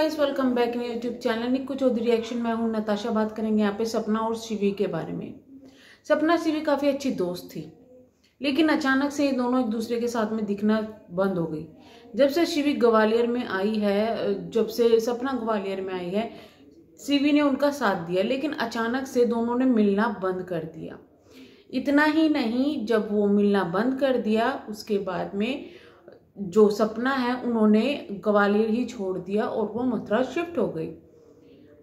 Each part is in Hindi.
Guys, welcome back in YouTube channel Nikku Chaudhary reaction. मैं हूं नताशा। बात करेंगे यहाँ पे सपना और शिवी के बारे में। सपना शिवी काफ़ी अच्छी दोस्त थी, लेकिन अचानक से ये दोनों एक दूसरे के साथ में दिखना बंद हो गई। जब से शिवी ग्वालियर में आई है, जब से सपना ग्वालियर में आई है, शिवी ने उनका साथ दिया, लेकिन अचानक से दोनों ने मिलना बंद कर दिया। इतना ही नहीं, जब वो मिलना बंद कर दिया उसके बाद में जो सपना है उन्होंने ग्वालियर ही छोड़ दिया और वो मथुरा शिफ्ट हो गई।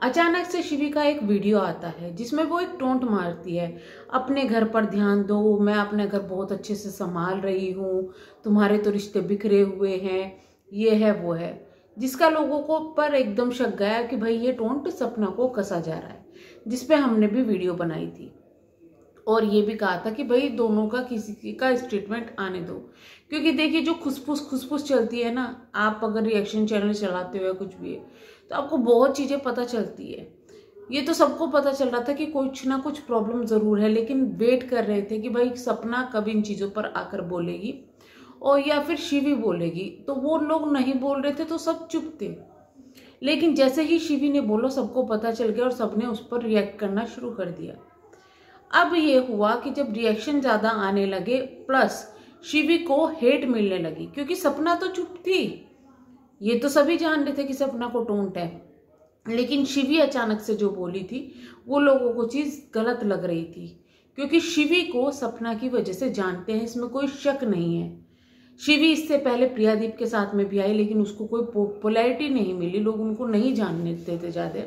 अचानक से शिवी का एक वीडियो आता है जिसमें वो एक टोंट मारती है, अपने घर पर ध्यान दो, मैं अपने घर बहुत अच्छे से संभाल रही हूँ, तुम्हारे तो रिश्ते बिखरे हुए हैं, ये है वो है। जिसका लोगों को पर एकदम शक गया कि भाई ये टोंट सपना को कसा जा रहा है, जिसपे हमने भी वीडियो बनाई थी और ये भी कहा था कि भाई दोनों का किसी का स्टेटमेंट आने दो। क्योंकि देखिए, जो खुसफुस चलती है ना, आप अगर रिएक्शन चैनल चलाते हुए कुछ भी है तो आपको बहुत चीज़ें पता चलती है। ये तो सबको पता चल रहा था कि कुछ ना कुछ प्रॉब्लम ज़रूर है, लेकिन वेट कर रहे थे कि भाई सपना कब इन चीज़ों पर आकर बोलेगी और या फिर शिवी बोलेगी। तो वो लोग नहीं बोल रहे थे तो सब चुप थे, लेकिन जैसे ही शिवी ने बोला सबको पता चल गया और सबने उस पर रिएक्ट करना शुरू कर दिया। अब ये हुआ कि जब रिएक्शन ज़्यादा आने लगे, प्लस शिवी को हेट मिलने लगी, क्योंकि सपना तो चुप थी, ये तो सभी जान रहे थे कि सपना को टोंट है, लेकिन शिवी अचानक से जो बोली थी वो लोगों को चीज़ गलत लग रही थी। क्योंकि शिवी को सपना की वजह से जानते हैं, इसमें कोई शक नहीं है। शिवी इससे पहले प्रियादीप के साथ में भी आई, लेकिन उसको कोई पॉपुलैरिटी नहीं मिली, लोग उनको नहीं जानने देते ज़्यादा।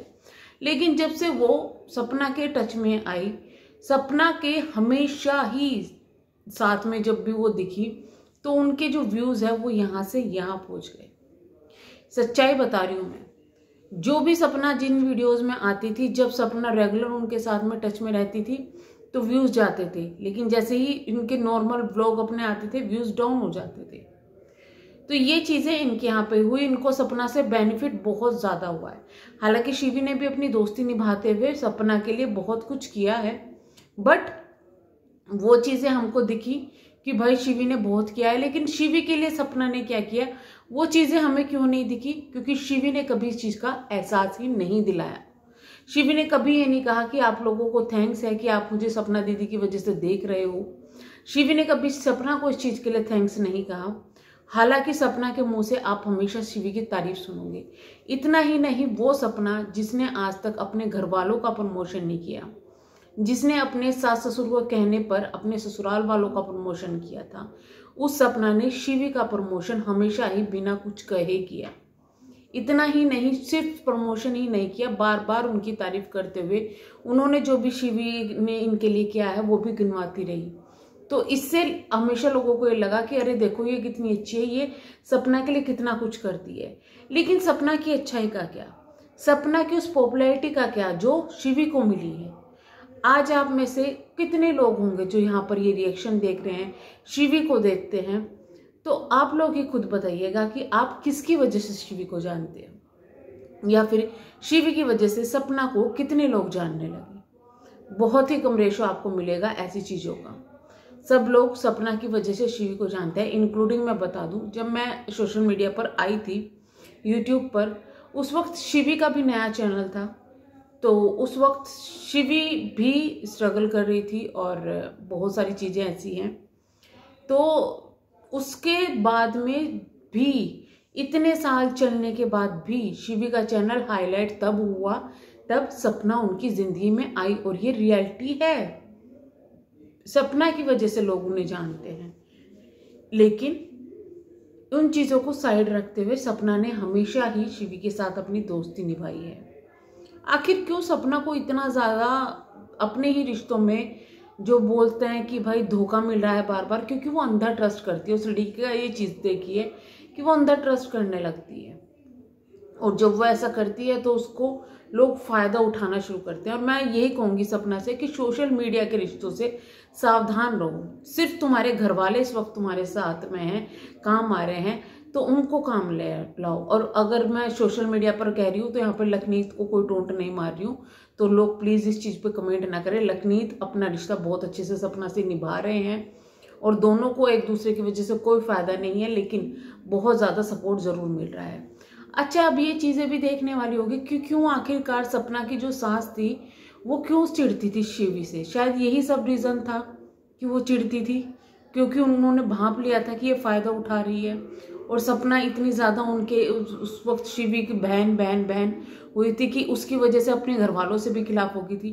लेकिन जब से वो सपना के टच में आई, सपना के हमेशा ही साथ में जब भी वो दिखी तो उनके जो व्यूज़ है वो यहाँ से यहाँ पहुँच गए। सच्चाई बता रही हूँ मैं, जो भी सपना जिन वीडियोस में आती थी, जब सपना रेगुलर उनके साथ में टच में रहती थी तो व्यूज़ जाते थे, लेकिन जैसे ही इनके नॉर्मल व्लॉग अपने आते थे व्यूज़ डाउन हो जाते थे। तो ये चीज़ें इनके यहाँ पे हुई, इनको सपना से बेनिफिट बहुत ज़्यादा हुआ है। हालांकि शिवी ने भी अपनी दोस्ती निभाते हुए सपना के लिए बहुत कुछ किया है, बट वो चीज़ें हमको दिखी कि भाई शिवी ने बहुत किया है, लेकिन शिवी के लिए सपना ने क्या किया वो चीज़ें हमें क्यों नहीं दिखी? क्योंकि शिवी ने कभी इस चीज़ का एहसास ही नहीं दिलाया। शिवी ने कभी ये नहीं कहा कि आप लोगों को थैंक्स है कि आप मुझे सपना दीदी की वजह से देख रहे हो। शिवी ने कभी सपना को इस चीज़ के लिए थैंक्स नहीं कहा। हालांकि सपना के मुंह से आप हमेशा शिवी की तारीफ सुनोगे। इतना ही नहीं, वो सपना जिसने आज तक अपने घर वालों का प्रमोशन नहीं किया, जिसने अपने सास ससुर को कहने पर अपने ससुराल वालों का प्रमोशन किया था, उस सपना ने शिवी का प्रमोशन हमेशा ही बिना कुछ कहे किया। इतना ही नहीं, सिर्फ प्रमोशन ही नहीं किया, बार बार उनकी तारीफ करते हुए उन्होंने जो भी शिवी ने इनके लिए किया है वो भी गिनवाती रही। तो इससे हमेशा लोगों को ये लगा कि अरे देखो ये कितनी अच्छी है, ये सपना के लिए कितना कुछ करती है। लेकिन सपना की अच्छाई का क्या, सपना की उस पॉपुलैरिटी का क्या जो शिवी को मिली है? आज आप में से कितने लोग होंगे जो यहाँ पर ये रिएक्शन देख रहे हैं, शिवी को देखते हैं? तो आप लोग ही खुद बताइएगा कि आप किसकी वजह से शिवी को जानते हैं, या फिर शिवी की वजह से सपना को कितने लोग जानने लगे। बहुत ही कम रेशो आपको मिलेगा ऐसी चीज़ों का। सब लोग सपना की वजह से शिवी को जानते हैं, इंक्लूडिंग मैं बता दूं, जब मैं सोशल मीडिया पर आई थी यूट्यूब पर, उस वक्त शिवी का भी नया चैनल था, तो उस वक्त शिवी भी स्ट्रगल कर रही थी और बहुत सारी चीज़ें ऐसी हैं। तो उसके बाद में भी, इतने साल चलने के बाद भी शिवी का चैनल हाईलाइट तब हुआ तब सपना उनकी ज़िंदगी में आई, और ये रियलिटी है। सपना की वजह से लोग उन्हें जानते हैं, लेकिन उन चीज़ों को साइड रखते हुए सपना ने हमेशा ही शिवी के साथ अपनी दोस्ती निभाई है। आखिर क्यों सपना को इतना ज़्यादा अपने ही रिश्तों में जो बोलते हैं कि भाई धोखा मिल रहा है बार बार? क्योंकि वो अंधा ट्रस्ट करती है। उस लड़की का ये चीज़ देखी है कि वो अंधा ट्रस्ट करने लगती है, और जब वो ऐसा करती है तो उसको लोग फ़ायदा उठाना शुरू करते हैं। और मैं यही कहूँगी सपना से कि सोशल मीडिया के रिश्तों से सावधान रहो। सिर्फ तुम्हारे घर वाले इस वक्त तुम्हारे साथ में हैं, काम आ रहे हैं, तो उनको काम ले लाओ। और अगर मैं सोशल मीडिया पर कह रही हूँ तो यहाँ पर लखनीत को कोई टोंट नहीं मार रही हूँ, तो लोग प्लीज़ इस चीज़ पे कमेंट ना करें। लखनीत अपना रिश्ता बहुत अच्छे से सपना से निभा रहे हैं और दोनों को एक दूसरे की वजह से कोई फ़ायदा नहीं है, लेकिन बहुत ज़्यादा सपोर्ट ज़रूर मिल रहा है। अच्छा, अब ये चीज़ें भी देखने वाली होगी कि क्यों आखिरकार सपना की जो सास थी वो क्यों चिढ़ती थी शिवी से। शायद यही सब रीज़न था कि वो चिढ़ती थी, क्योंकि उन्होंने भांप लिया था कि ये फ़ायदा उठा रही है। और सपना इतनी ज़्यादा उनके उस वक्त शिवी की बहन बहन बहन हुई थी कि उसकी वजह से अपने घर वालों से भी खिलाफ हो गई थी,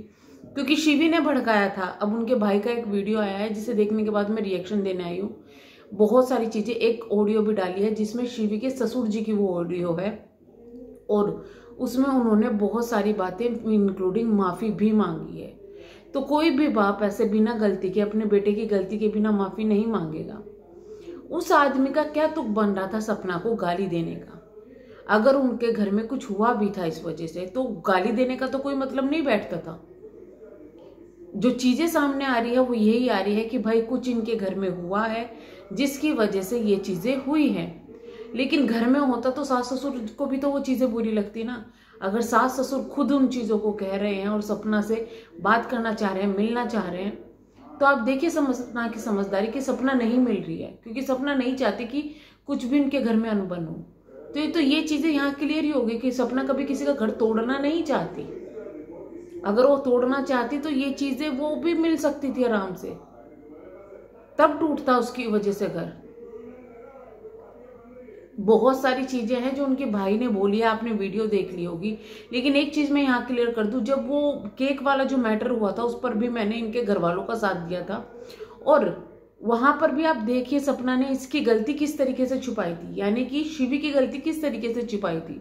क्योंकि शिवी ने भड़काया था। अब उनके भाई का एक वीडियो आया है जिसे देखने के बाद मैं रिएक्शन देने आई हूँ। बहुत सारी चीज़ें, एक ऑडियो भी डाली है जिसमें शिवी के ससुर जी की वो ऑडियो है, और उसमें उन्होंने बहुत सारी बातें इंक्लूडिंग माफ़ी भी मांगी है। तो कोई भी बाप ऐसे बिना गलती के, अपने बेटे की गलती के बिना माफ़ी नहीं मांगेगा। उस आदमी का क्या तुक बन रहा था सपना को गाली देने का? अगर उनके घर में कुछ हुआ भी था इस वजह से, तो गाली देने का तो कोई मतलब नहीं बैठता था। जो चीजें सामने आ रही है वो यही आ रही है कि भाई कुछ इनके घर में हुआ है जिसकी वजह से ये चीजें हुई हैं। लेकिन घर में होता तो सास ससुर को भी तो वो चीजें बुरी लगती ना। अगर सास ससुर खुद उन चीजों को कह रहे हैं और सपना से बात करना चाह रहे हैं, मिलना चाह रहे हैं, तो आप देखिए सपना की समझदारी कि सपना नहीं मिल रही है, क्योंकि सपना नहीं चाहती कि कुछ भी उनके घर में अनबन हो। तो ये चीजें यहाँ क्लियर ही होगी कि सपना कभी किसी का घर तोड़ना नहीं चाहती। अगर वो तोड़ना चाहती तो ये चीजें वो भी मिल सकती थी आराम से, तब टूटता उसकी वजह से घर। बहुत सारी चीजें हैं जो उनके भाई ने बोली है, आपने वीडियो देख ली होगी। लेकिन एक चीज मैं यहाँ क्लियर कर दूं, जब वो केक वाला जो मैटर हुआ था उस पर भी मैंने इनके घर वालों का साथ दिया था, और वहां पर भी आप देखिए सपना ने इसकी गलती किस तरीके से छुपाई थी, यानी कि शिवी की गलती किस तरीके से छुपाई थी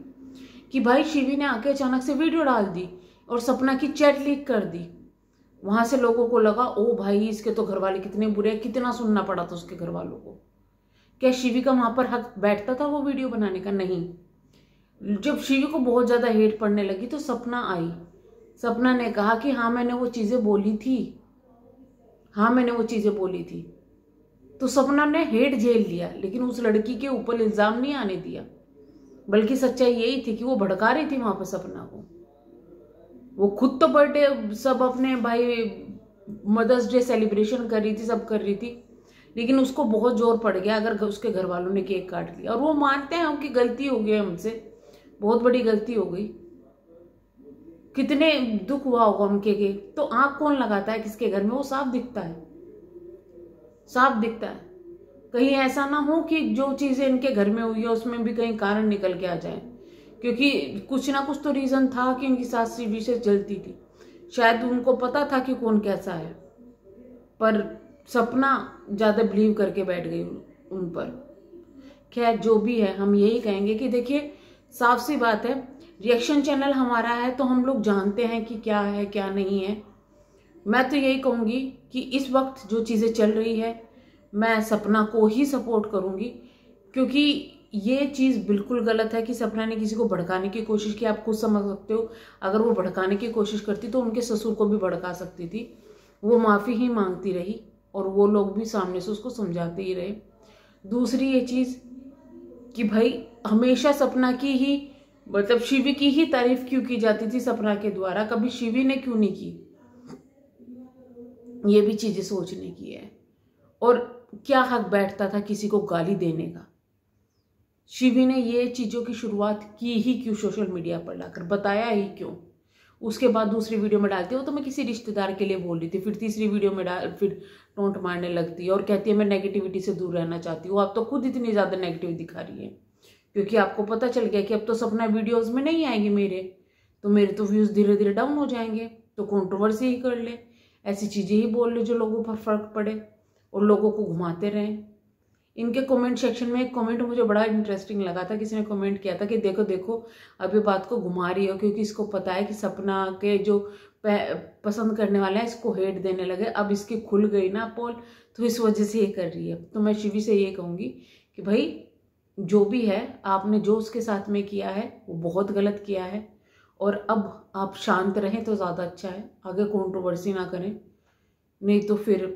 कि भाई शिवी ने आके अचानक से वीडियो डाल दी और सपना की चैट लीक कर दी। वहां से लोगों को लगा ओ भाई इसके तो घर वाले कितने बुरे हैं, कितना सुनना पड़ा था उसके घर वालों को। क्या शिवी का वहां पर हक बैठता था वो वीडियो बनाने का? नहीं। जब शिवी को बहुत ज्यादा हेट पड़ने लगी तो सपना आई। सपना ने कहा कि हाँ मैंने वो चीजें बोली थी, हाँ मैंने वो चीजें बोली थी। तो सपना ने हेट झेल लिया, लेकिन उस लड़की के ऊपर इल्जाम नहीं आने दिया, बल्कि सच्चाई यही थी कि वो भड़का रही थी वहां पर सपना को। वो खुद तो बर्थडे सब अपने भाई मदर्स डे सेलिब्रेशन कर रही थी, सब कर रही थी, लेकिन उसको बहुत जोर पड़ गया अगर उसके घर वालों ने केक काट लिया। और वो मानते हैं उनकी गलती हो गई, हमसे बहुत बड़ी गलती हो गई, कितने दुख हुआ होगा उनके के। तो आंख कौन लगाता है किसके घर में? वो साफ दिखता है, साफ दिखता है। कहीं ऐसा ना हो कि जो चीजें इनके घर में हुई है उसमें भी कहीं कारण निकल के आ जाए, क्योंकि कुछ ना कुछ तो रीजन था कि इनकी सास शिवी से जलती थी। शायद उनको पता था कि कौन कैसा है, पर सपना ज्यादा बिलीव करके बैठ गई उन पर। खैर जो भी है, हम यही कहेंगे कि देखिए साफ सी बात है, रिएक्शन चैनल हमारा है तो हम लोग जानते हैं कि क्या है क्या नहीं है। मैं तो यही कहूंगी कि इस वक्त जो चीजें चल रही है मैं सपना को ही सपोर्ट करूंगी, क्योंकि ये चीज बिल्कुल गलत है कि सपना ने किसी को भड़काने की कोशिश की। आप खुद समझ सकते हो, अगर वो भड़काने की कोशिश करती तो उनके ससुर को भी भड़का सकती थी। वो माफी ही मांगती रही और वो लोग भी सामने से उसको समझाते ही रहे। दूसरी ये चीज कि भाई हमेशा सपना की ही, मतलब शिवी की ही तारीफ क्यों की जाती थी सपना के द्वारा, कभी शिवी ने क्यों नहीं की? ये भी चीजें सोचने की है। और क्या हक बैठता था किसी को गाली देने का? शिवी ने ये चीजों की शुरुआत की ही क्यों सोशल मीडिया पर लाकर, बताया ही क्यों? उसके बाद दूसरी वीडियो में डालती है वो तो मैं किसी रिश्तेदार के लिए बोल रही थी, फिर तीसरी वीडियो में फिर टोंट मारने लगती है और कहती है मैं नेगेटिविटी से दूर रहना चाहती हूँ। आप तो खुद इतनी ज्यादा नेगेटिव दिखा रही है, क्योंकि आपको पता चल गया कि अब तो सपना वीडियोज में नहीं आएगी मेरे, तो मेरे तो व्यूज धीरे धीरे डाउन हो जाएंगे, तो कंट्रोवर्सी ही कर ले, ऐसी चीजें ही बोल ले जो लोगों पर फर्क पड़े और लोगों को घुमाते रहें। इनके कमेंट सेक्शन में एक कमेंट मुझे बड़ा इंटरेस्टिंग लगा था। किसी ने कमेंट किया था कि देखो देखो अब ये बात को घुमा रही हो, क्योंकि इसको पता है कि सपना के जो पसंद करने वाले हैं इसको हेट देने लगे, अब इसकी खुल गई ना पोल, तो इस वजह से ये कर रही है। तो मैं शिवी से ये कहूँगी कि भाई जो भी है, आपने जो उसके साथ में किया है वो बहुत गलत किया है, और अब आप शांत रहें तो ज़्यादा अच्छा है, आगे कंट्रोवर्सी ना करें, नहीं तो फिर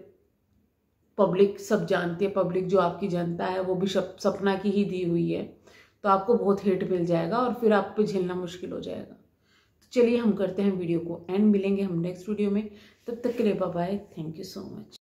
पब्लिक सब जानती है, पब्लिक जो आपकी जनता है वो भी सपना की ही दी हुई है, तो आपको बहुत हेट मिल जाएगा और फिर आप पे झेलना मुश्किल हो जाएगा। तो चलिए हम करते हैं वीडियो को एंड, मिलेंगे हम नेक्स्ट वीडियो में, तब तक के लिए bye bye, thank you so much.